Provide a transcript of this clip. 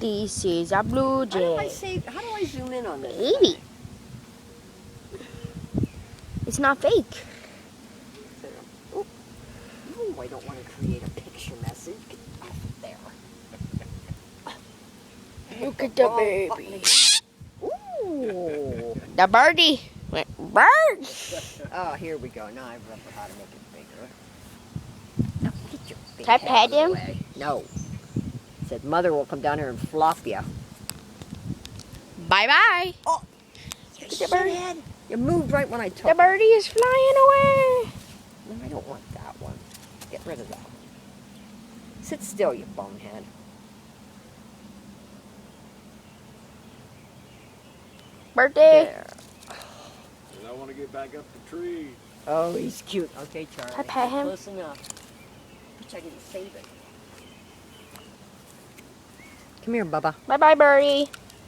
This is a blue jay. How do I zoom in on this? Baby. It's not fake. Oh, I don't want to create a picture message. Get off there. Look at the baby. Ooh. The birdie went bird. Oh, here we go. Now I remember how to make it bigger. Now, get your big Can I head pet out of the him? way. No. Said mother will come down here and flop you. Bye bye. Oh, you the bird. shithead. You moved right when I took The it. birdie is flying away. No, I don't want that one. Get rid of that one. Sit still, you bonehead. Birthday. There. I want to get back up the tree. Oh, he's cute. Okay, Charlie. I pet him? Close enough. Wish I didn't save it. Come here, Bubba. Bye bye, birdie.